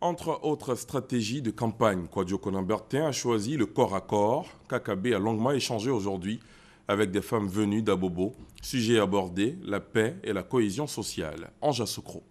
Entre autres stratégies de campagne, Kwadwo Konan-Bertin a choisi le corps à corps. KKB a longuement échangé aujourd'hui avec des femmes venues d'Abobo. Sujet abordé, la paix et la cohésion sociale. Anja Sokro.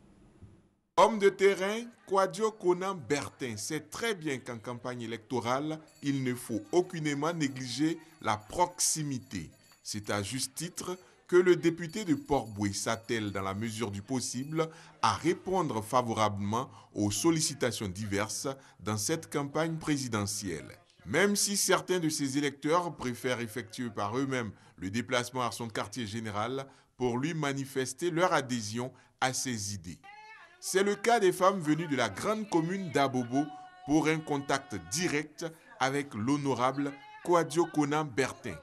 Homme de terrain, Kwadwo Konan-Bertin sait très bien qu'en campagne électorale, il ne faut aucunement négliger la proximité. C'est à juste titre que le député de Port-Boué s'attelle dans la mesure du possible à répondre favorablement aux sollicitations diverses dans cette campagne présidentielle. Même si certains de ses électeurs préfèrent effectuer par eux-mêmes le déplacement à son quartier général pour lui manifester leur adhésion à ses idées. C'est le cas des femmes venues de la grande commune d'Abobo pour un contact direct avec l'honorable Kwadwo Konan-Bertin.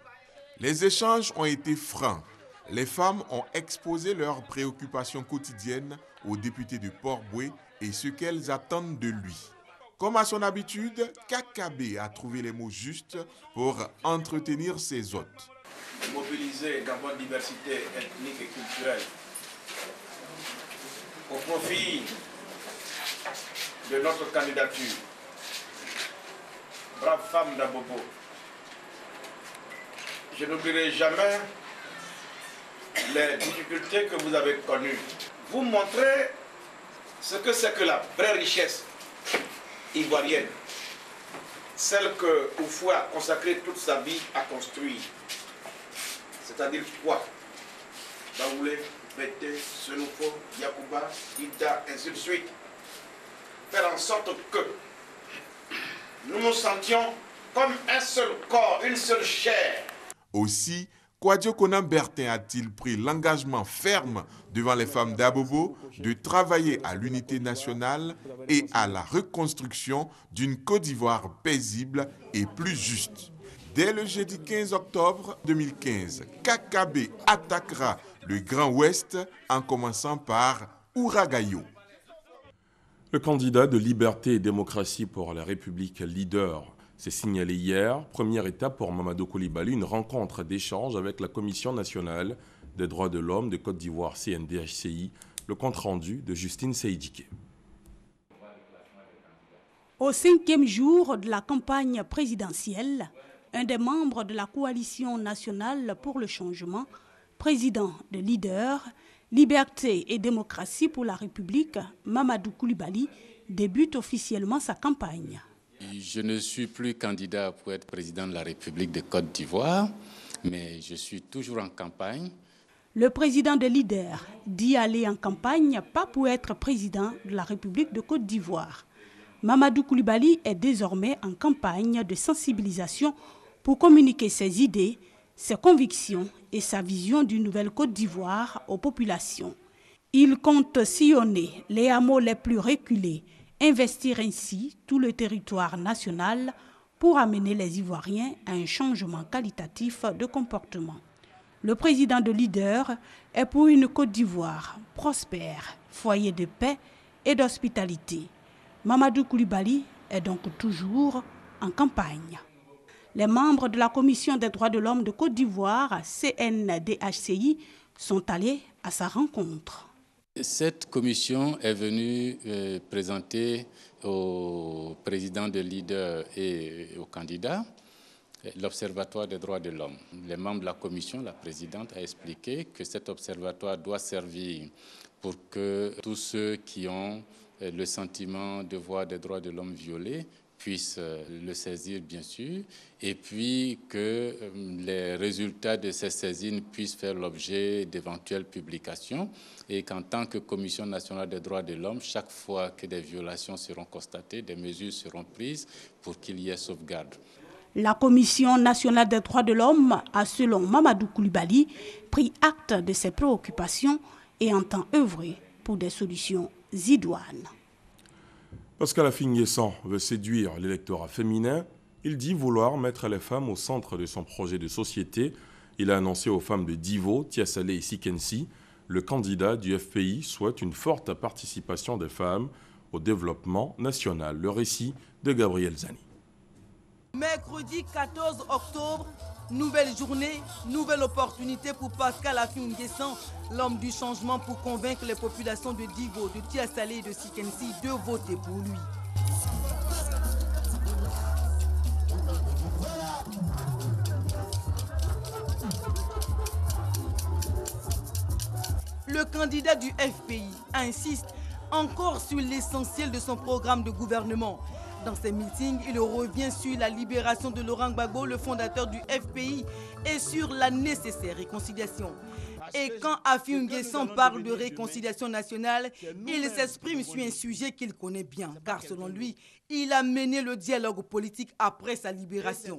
Les échanges ont été francs. Les femmes ont exposé leurs préoccupations quotidiennes au député de Port-Boué et ce qu'elles attendent de lui. Comme à son habitude, KKB a trouvé les mots justes pour entretenir ses hôtes. Mobiliser dans votre diversité ethnique et culturelle au profit de notre candidature. Brave femme d'Abobo, je n'oublierai jamais les difficultés que vous avez connues. Vous montrez ce que c'est que la vraie richesse ivoirienne, celle que Oufou a consacré toute sa vie à construire. C'est-à-dire quoi? Baoulé, Bété, Senofo, Yakouba, Ida, ainsi de suite. Faire en sorte que nous nous sentions comme un seul corps, une seule chair. Aussi, Kwadwo Konan-Bertin a-t-il pris l'engagement ferme devant les femmes d'Abobo de travailler à l'unité nationale et à la reconstruction d'une Côte d'Ivoire paisible et plus juste. Dès le jeudi 15 octobre 2015, KKB attaquera le Grand Ouest en commençant par Ouragayo. Le candidat de Liberté et Démocratie pour la République leader s'est signalé hier. Première étape pour Mamadou Coulibaly, une rencontre d'échange avec la Commission nationale des droits de l'homme de Côte d'Ivoire, CNDHCI, le compte-rendu de Justine Seydjiké. Au 5e jour de la campagne présidentielle, un des membres de la coalition nationale pour le changement, président de Leader, Liberté et Démocratie pour la République, Mamadou Coulibaly, débute officiellement sa campagne. Je ne suis plus candidat pour être président de la République de Côte d'Ivoire, mais je suis toujours en campagne. Le président de Leader dit aller en campagne, pas pour être président de la République de Côte d'Ivoire. Mamadou Coulibaly est désormais en campagne de sensibilisation pour communiquer ses idées, ses convictions et sa vision d'une nouvelle Côte d'Ivoire aux populations. Il compte sillonner les hameaux les plus reculés, investir ainsi tout le territoire national pour amener les Ivoiriens à un changement qualitatif de comportement. Le président de Leader est pour une Côte d'Ivoire prospère, foyer de paix et d'hospitalité. Mamadou Coulibaly est donc toujours en campagne. Les membres de la Commission des droits de l'homme de Côte d'Ivoire, CNDHCI, sont allés à sa rencontre. Cette commission est venue présenter au président de Leader et aux candidats l'Observatoire des droits de l'homme. Les membres de la commission, la présidente, a expliqué que cet observatoire doit servir pour que tous ceux qui ont le sentiment de voir des droits de l'homme violés puissent le saisir, bien sûr, et puis que les résultats de ces saisines puissent faire l'objet d'éventuelles publications et qu'en tant que Commission nationale des droits de l'homme, chaque fois que des violations seront constatées, des mesures seront prises pour qu'il y ait sauvegarde. La Commission nationale des droits de l'homme a, selon Mamadou Coulibaly, pris acte de ses préoccupations et entend œuvrer pour des solutions idoines. Pascal Afingé-San veut séduire l'électorat féminin. Il dit vouloir mettre les femmes au centre de son projet de société. Il a annoncé aux femmes de Divo, Tiasalé et Sikensi. Le candidat du FPI souhaite une forte participation des femmes au développement national. Le récit de Gabriel Zani. Mercredi 14 octobre, Nouvelle journée, nouvelle opportunité pour Pascal Affi-N'Guessan, l'homme du changement, pour convaincre les populations de Divo, de Tiassalé et de Sikensi de voter pour lui. Le candidat du FPI insiste encore sur l'essentiel de son programme de gouvernement. Dans ses meetings, il revient sur la libération de Laurent Gbagbo, le fondateur du FPI, et sur la nécessaire réconciliation. Et quand Affi-N'Guessan parle de réconciliation nationale, il s'exprime sur un sujet qu'il connaît bien, car selon lui, il a mené le dialogue politique après sa libération.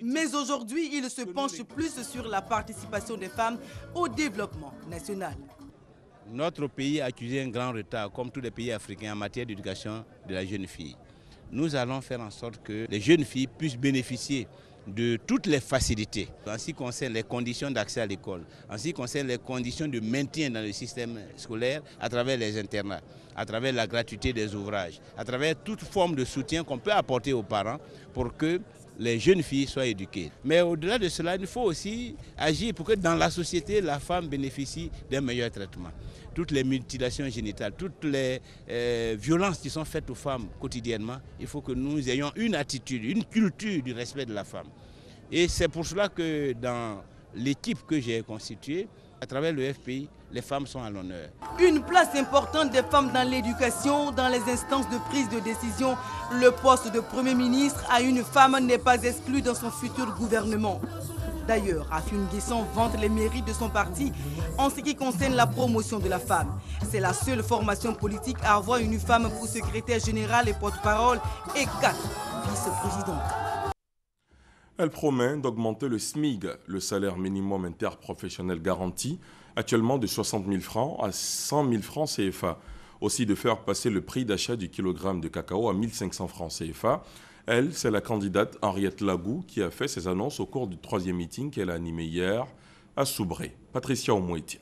Mais aujourd'hui, il se penche plus sur la participation des femmes au développement national. Notre pays a accusé un grand retard, comme tous les pays africains, en matière d'éducation de la jeune fille. Nous allons faire en sorte que les jeunes filles puissent bénéficier de toutes les facilités en ce qui concerne les conditions d'accès à l'école, en ce qui concerne les conditions de maintien dans le système scolaire à travers les internats, à travers la gratuité des ouvrages, à travers toute forme de soutien qu'on peut apporter aux parents pour que les jeunes filles soient éduquées. Mais au-delà de cela, il faut aussi agir pour que dans la société, la femme bénéficie d'un meilleur traitement. Toutes les mutilations génitales, toutes les violences qui sont faites aux femmes quotidiennement, il faut que nous ayons une attitude, une culture du respect de la femme. Et c'est pour cela que dans l'équipe que j'ai constituée, à travers le FPI, les femmes sont à l'honneur. Une place importante des femmes dans l'éducation, dans les instances de prise de décision. Le poste de Premier ministre à une femme n'est pas exclu dans son futur gouvernement. D'ailleurs, Affi-N'Guessan vante les mérites de son parti en ce qui concerne la promotion de la femme. C'est la seule formation politique à avoir une femme pour secrétaire générale et porte-parole et 4 vice-présidentes. Elle promet d'augmenter le SMIG, le salaire minimum interprofessionnel garanti, actuellement de 60 000 francs à 100 000 francs CFA. Aussi de faire passer le prix d'achat du kilogramme de cacao à 1 500 francs CFA. Elle, c'est la candidate Henriette Lagou qui a fait ses annonces au cours du 3e meeting qu'elle a animé hier à Soubré. Patricia Oumouetia.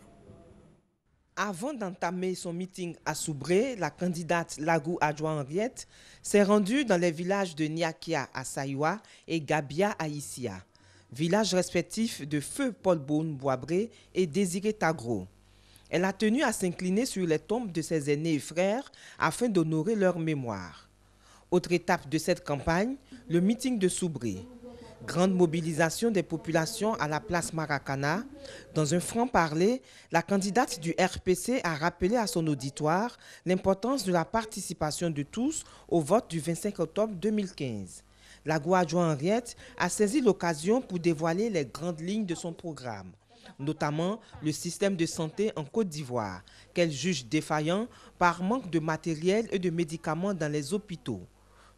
Avant d'entamer son meeting à Soubré, la candidate Lagou Adjoua Henriette s'est rendue dans les villages de Niakia à Saïwa et Gabia à Issia, villages respectifs de Feu Paul Boune Boabré et Désiré Tagro. Elle a tenu à s'incliner sur les tombes de ses aînés et frères afin d'honorer leur mémoire. Autre étape de cette campagne, le meeting de Soubré. Grande mobilisation des populations à la place Maracana. Dans un franc-parler, la candidate du RPC a rappelé à son auditoire l'importance de la participation de tous au vote du 25 octobre 2015. Lagou Adjoua Henriette a saisi l'occasion pour dévoiler les grandes lignes de son programme, notamment le système de santé en Côte d'Ivoire, qu'elle juge défaillant par manque de matériel et de médicaments dans les hôpitaux.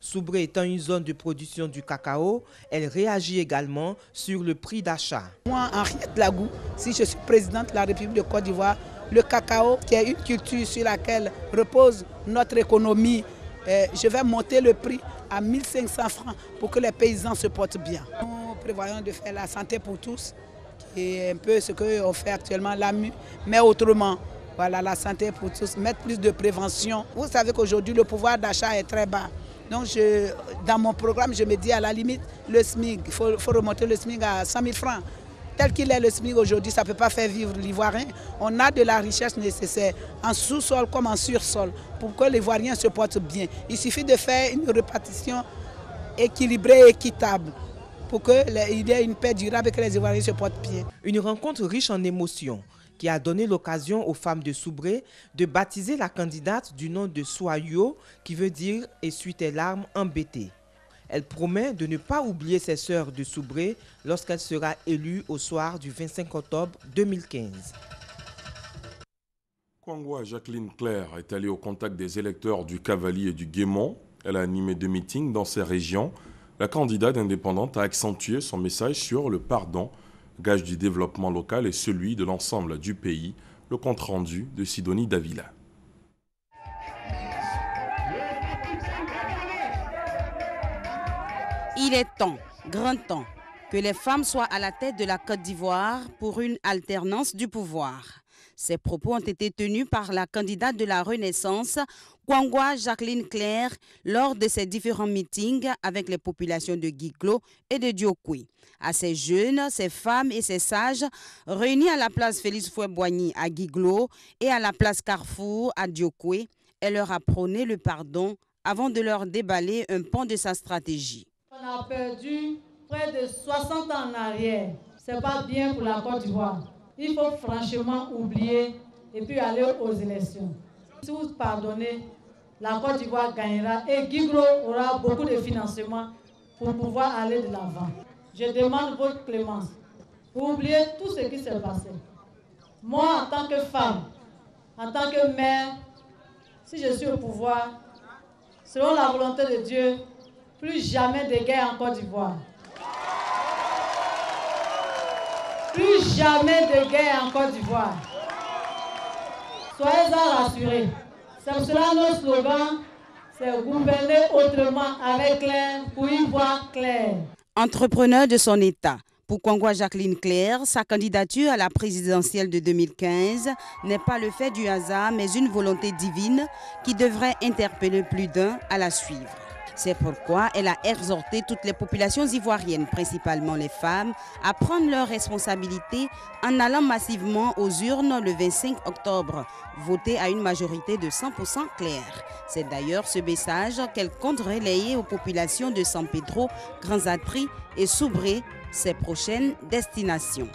Soubré étant une zone de production du cacao, elle réagit également sur le prix d'achat. Moi, Henriette Lagou, si je suis présidente de la République de Côte d'Ivoire, le cacao, qui est une culture sur laquelle repose notre économie, je vais monter le prix à 1 500 francs pour que les paysans se portent bien. Nous prévoyons de faire la santé pour tous, qui est un peu ce qu'on fait actuellement, l'AMU, mais autrement. Voilà, la santé pour tous, mettre plus de prévention. Vous savez qu'aujourd'hui, le pouvoir d'achat est très bas. Donc, dans mon programme, je me dis à la limite, le SMIC, il faut remonter le SMIC à 100 000 francs. Tel qu'il est le SMIC aujourd'hui, ça ne peut pas faire vivre l'Ivoirien. On a de la richesse nécessaire, en sous-sol comme en sur-sol, pour que l'Ivoirien se porte bien. Il suffit de faire une répartition équilibrée et équitable pour qu'il y ait une paix durable et que les Ivoiriens se portent bien. Une rencontre riche en émotions qui a donné l'occasion aux femmes de Soubré de baptiser la candidate du nom de Soayo, qui veut dire « essuie tes larmes embêtées ». Elle promet de ne pas oublier ses sœurs de Soubré lorsqu'elle sera élue au soir du 25 octobre 2015. Kwangwa Jacqueline Claire est allée au contact des électeurs du Cavalier et du Guémont. Elle a animé 2 meetings dans ces régions. La candidate indépendante a accentué son message sur le pardon, gage du développement local et celui de l'ensemble du pays. Le compte-rendu de Sidonie Davila. Il est temps, grand temps, que les femmes soient à la tête de la Côte d'Ivoire pour une alternance du pouvoir. Ces propos ont été tenus par la candidate de la Renaissance, Kwangwa Jacqueline Claire, lors de ses différents meetings avec les populations de Guiglo et de Diokwe. À ces jeunes, ces femmes et ces sages réunis à la place Félix Houphouët-Boigny à Guiglo et à la place Carrefour à Diokwe, elle leur a prôné le pardon avant de leur déballer un pan de sa stratégie. On a perdu près de 60 ans en arrière. Ce n'est pas bien pour la Côte d'Ivoire. Il faut franchement oublier et puis aller aux élections. Si vous pardonnez, la Côte d'Ivoire gagnera et Guiglo aura beaucoup de financement pour pouvoir aller de l'avant. Je demande votre clémence. Vous oubliez tout ce qui s'est passé. Moi, en tant que femme, en tant que mère, si je suis au pouvoir, selon la volonté de Dieu, plus jamais de guerre en Côte d'Ivoire. Plus jamais de guerre en Côte d'Ivoire. Soyez-en rassurés. C'est pour cela nos slogans, c'est gouverner autrement avec clair pour y voir clair. Entrepreneur de son État, pour Kwangwa Jacqueline Claire, sa candidature à la présidentielle de 2015 n'est pas le fait du hasard, mais une volonté divine qui devrait interpeller plus d'un à la suivre. C'est pourquoi elle a exhorté toutes les populations ivoiriennes, principalement les femmes, à prendre leurs responsabilités en allant massivement aux urnes le 25 octobre, voter à une majorité de 100% claire. C'est d'ailleurs ce message qu'elle compte relayer aux populations de San Pedro, Grands Atri et Soubré, ses prochaines destinations.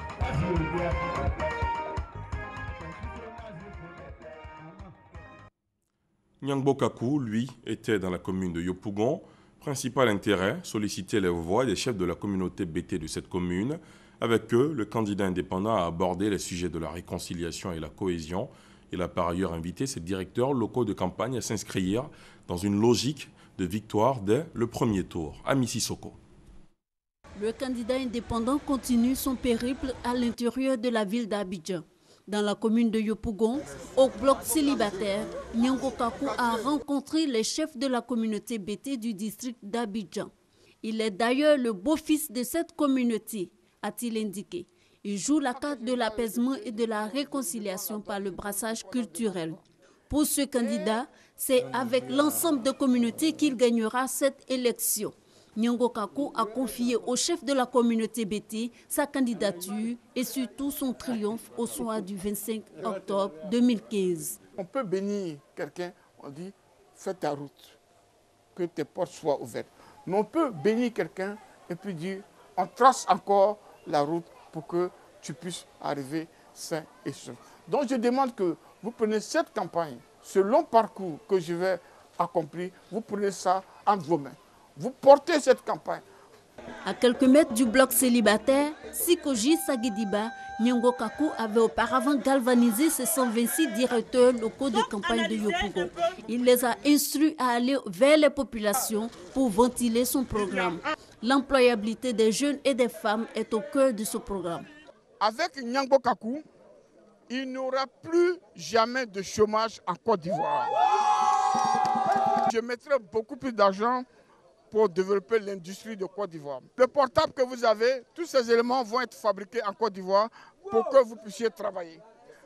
Nyangbo Kaku, lui, était dans la commune de Yopougon. Principal intérêt, solliciter les voix des chefs de la communauté BT de cette commune. Avec eux, le candidat indépendant a abordé les sujets de la réconciliation et la cohésion. Il a par ailleurs invité ses directeurs locaux de campagne à s'inscrire dans une logique de victoire dès le premier tour. Ami Sissoko. Le candidat indépendant continue son périple à l'intérieur de la ville d'Abidjan. Dans la commune de Yopougon, au bloc célibataire, Nyangbo Kaku a rencontré les chefs de la communauté BT du district d'Abidjan. Il est d'ailleurs le beau-fils de cette communauté, a-t-il indiqué. Il joue la carte de l'apaisement et de la réconciliation par le brassage culturel. Pour ce candidat, c'est avec l'ensemble des communautés qu'il gagnera cette élection. Nyangbo Kaku a confié au chef de la communauté BT sa candidature et surtout son triomphe au soir du 25 octobre 2015. On peut bénir quelqu'un, on dit fais ta route, que tes portes soient ouvertes. Mais on peut bénir quelqu'un et puis dire on trace encore la route pour que tu puisses arriver sain et sauf. Donc je demande que vous preniez cette campagne, ce long parcours que je vais accomplir, vous prenez ça entre vos mains. Vous portez cette campagne. À quelques mètres du bloc célibataire, Sikoji Sagidiba, Nyangbo Kaku avait auparavant galvanisé ses 126 directeurs locaux de campagne de Yopougon. Il les a instruits à aller vers les populations pour ventiler son programme. L'employabilité des jeunes et des femmes est au cœur de ce programme. Avec Nyangbo Kaku, il n'y aura plus jamais de chômage en Côte d'Ivoire. Je mettrai beaucoup plus d'argent pour développer l'industrie de Côte d'Ivoire. Le portable que vous avez, tous ces éléments vont être fabriqués en Côte d'Ivoire pour que vous puissiez travailler.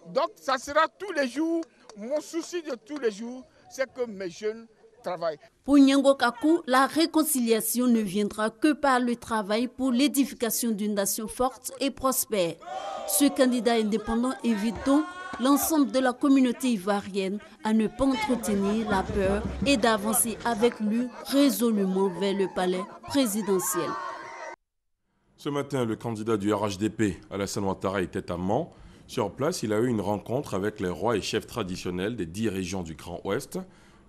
Donc ça sera tous les jours, mon souci de tous les jours, c'est que mes jeunes travaillent. Pour Nyangbo Kaku, la réconciliation ne viendra que par le travail pour l'édification d'une nation forte et prospère. Ce candidat indépendant évite donc l'ensemble de la communauté ivoirienne à ne pas entretenir la peur et d'avancer avec lui résolument vers le palais présidentiel. Ce matin, le candidat du RHDP, Alassane Ouattara, était à Mans. Sur place, il a eu une rencontre avec les rois et chefs traditionnels des 10 régions du Grand Ouest.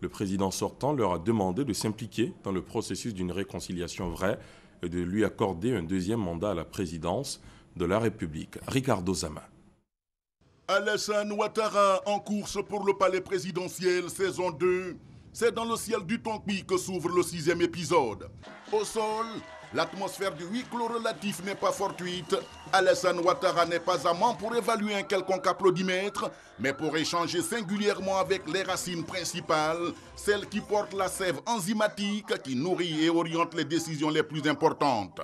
Le président sortant leur a demandé de s'impliquer dans le processus d'une réconciliation vraie et de lui accorder un deuxième mandat à la présidence de la République. Ricardo Zama. Alassane Ouattara en course pour le palais présidentiel saison 2. C'est dans le ciel du Tonkpi que s'ouvre le 6e épisode. Au sol, l'atmosphère du huis clos relatif n'est pas fortuite. Alassane Ouattara n'est pas à Mans pour évaluer un quelconque applaudimètre, mais pour échanger singulièrement avec les racines principales, celles qui portent la sève enzymatique qui nourrit et oriente les décisions les plus importantes.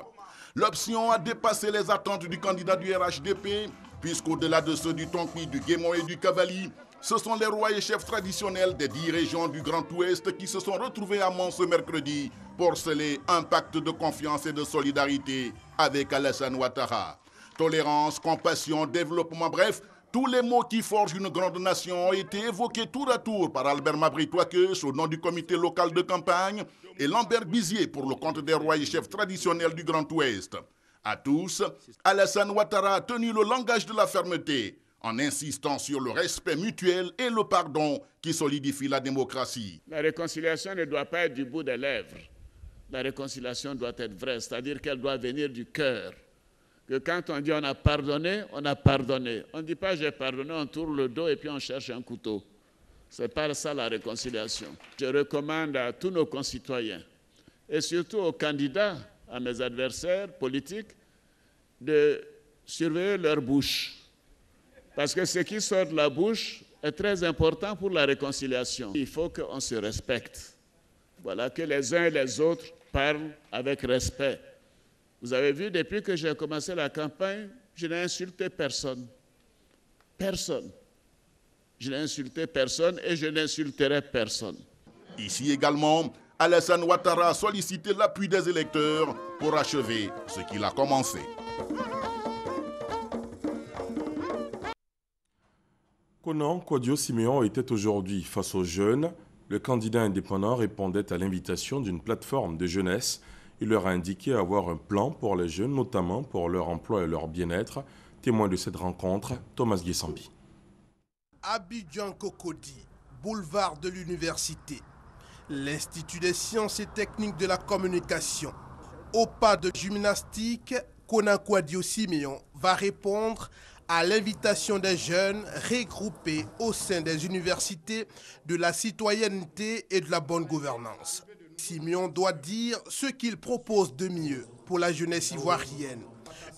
L'option a dépassé les attentes du candidat du RHDP, puisqu'au-delà de ceux du Tonkpi, du Guémon et du Kabali, ce sont les rois et chefs traditionnels des 10 régions du Grand Ouest qui se sont retrouvés à Mons ce mercredi pour sceller un pacte de confiance et de solidarité avec Alassane Ouattara. Tolérance, compassion, développement, bref, tous les mots qui forgent une grande nation ont été évoqués tour à tour par Albert Mabry-Touakeus au nom du comité local de campagne et Lambert Bizier pour le compte des rois et chefs traditionnels du Grand Ouest. À tous, Alassane Ouattara a tenu le langage de la fermeté en insistant sur le respect mutuel et le pardon qui solidifient la démocratie. La réconciliation ne doit pas être du bout des lèvres. La réconciliation doit être vraie, c'est-à-dire qu'elle doit venir du cœur. Que quand on dit on a pardonné, on a pardonné. On ne dit pas j'ai pardonné, on tourne le dos et puis on cherche un couteau. Ce n'est pas ça la réconciliation. Je recommande à tous nos concitoyens et surtout aux candidats, à mes adversaires politiques, de surveiller leur bouche. Parce que ce qui sort de la bouche est très important pour la réconciliation. Il faut qu'on se respecte. Voilà, que les uns et les autres parlent avec respect. Vous avez vu, depuis que j'ai commencé la campagne, je n'ai insulté personne. Personne. Je n'ai insulté personne et je n'insulterai personne. Ici également, Alassane Ouattara a sollicité l'appui des électeurs pour achever ce qu'il a commencé. Konan Kwadwo Siméon était aujourd'hui face aux jeunes. Le candidat indépendant répondait à l'invitation d'une plateforme de jeunesse. Il leur a indiqué avoir un plan pour les jeunes, notamment pour leur emploi et leur bien-être. Témoin de cette rencontre, Thomas Guessambi. Abidjan Cocody, boulevard de l'université. L'Institut des sciences et techniques de la communication. Au pas de gymnastique, Konan Kwadwo Siméon va répondre à l'invitation des jeunes regroupés au sein des universités de la citoyenneté et de la bonne gouvernance. Siméon doit dire ce qu'il propose de mieux pour la jeunesse ivoirienne.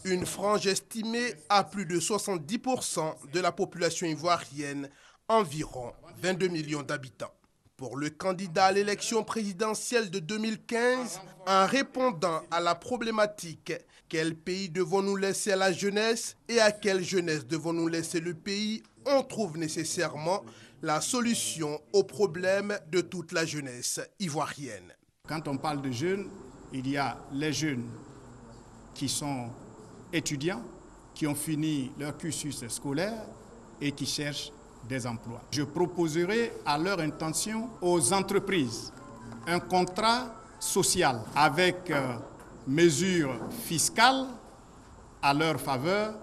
Une frange estimée à plus de 70% de la population ivoirienne, environ 22 millions d'habitants. Pour le candidat à l'élection présidentielle de 2015, en répondant à la problématique « Quel pays devons-nous laisser à la jeunesse et à quelle jeunesse devons-nous laisser le pays ?» on trouve nécessairement la solution au problème de toute la jeunesse ivoirienne. Quand on parle de jeunes, il y a les jeunes qui sont étudiants, qui ont fini leur cursus scolaire et qui cherchent des emplois. Je proposerai à leur intention aux entreprises un contrat social avec mesures fiscales à leur faveur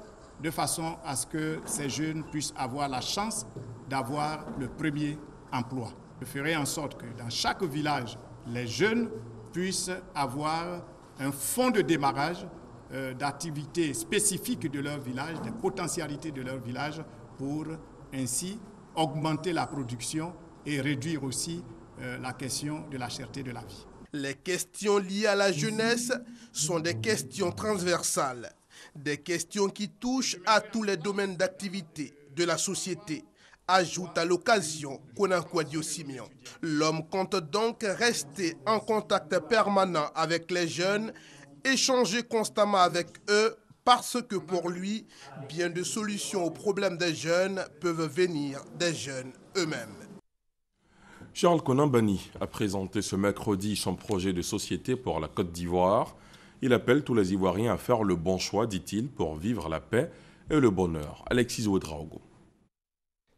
de façon à ce que ces jeunes puissent avoir la chance d'avoir le premier emploi. Je ferai en sorte que dans chaque village, les jeunes puissent avoir un fonds de démarrage d'activités spécifiques de leur village, des potentialités de leur village pour ainsi augmenter la production et réduire aussi la question de la cherté de la vie. Les questions liées à la jeunesse sont des questions transversales, des questions qui touchent à tous les domaines d'activité de la société, ajoute à l'occasion Konan Kwadwo Siméon. L'homme compte donc rester en contact permanent avec les jeunes, échanger constamment avec eux, parce que pour lui, bien de solutions aux problèmes des jeunes peuvent venir des jeunes eux-mêmes. Charles Konan Banny a présenté ce mercredi son projet de société pour la Côte d'Ivoire. Il appelle tous les Ivoiriens à faire le bon choix, dit-il, pour vivre la paix et le bonheur. Alexis Ouedraogo.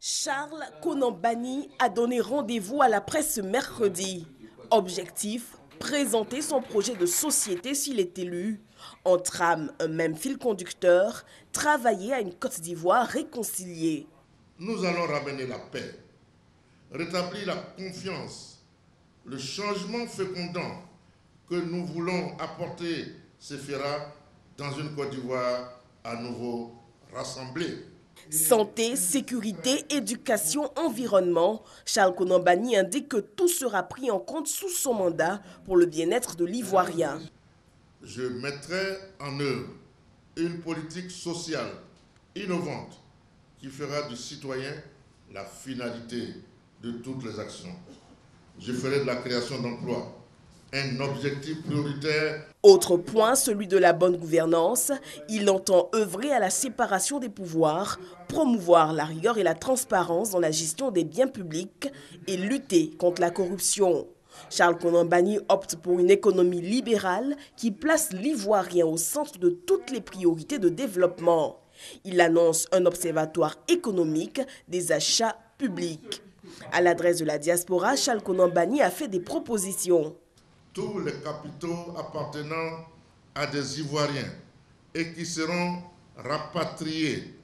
Charles Konan Banny a donné rendez-vous à la presse ce mercredi. Objectif, présenter son projet de société s'il est élu. En trame un même fil conducteur, travailler à une Côte d'Ivoire réconciliée. Nous allons ramener la paix, rétablir la confiance, le changement fécondant que nous voulons apporter se fera dans une Côte d'Ivoire à nouveau rassemblée. Santé, sécurité, éducation, environnement, Charles Konan Banny indique que tout sera pris en compte sous son mandat pour le bien-être de l'Ivoirien. Je mettrai en œuvre une politique sociale innovante qui fera du citoyen la finalité de toutes les actions. Je ferai de la création d'emplois un objectif prioritaire. Autre point, celui de la bonne gouvernance. Il entend œuvrer à la séparation des pouvoirs, promouvoir la rigueur et la transparence dans la gestion des biens publics et lutter contre la corruption. Charles Konan Banny opte pour une économie libérale qui place l'Ivoirien au centre de toutes les priorités de développement. Il annonce un observatoire économique des achats publics. À l'adresse de la diaspora, Charles Konan Banny a fait des propositions. Tous les capitaux appartenant à des Ivoiriens et qui seront rapatriés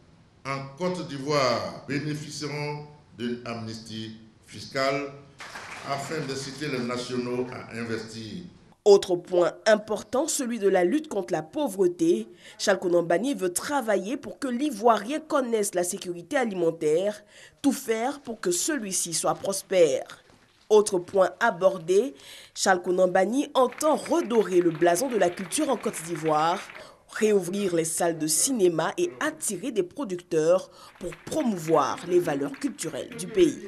en Côte d'Ivoire bénéficieront d'une amnistie fiscale afin d'inciter les nationaux à investir. Autre point important, celui de la lutte contre la pauvreté. Charles Konan Banny veut travailler pour que l'Ivoirien connaisse la sécurité alimentaire, tout faire pour que celui-ci soit prospère. Autre point abordé, Charles Konan Banny entend redorer le blason de la culture en Côte d'Ivoire, réouvrir les salles de cinéma et attirer des producteurs pour promouvoir les valeurs culturelles du pays.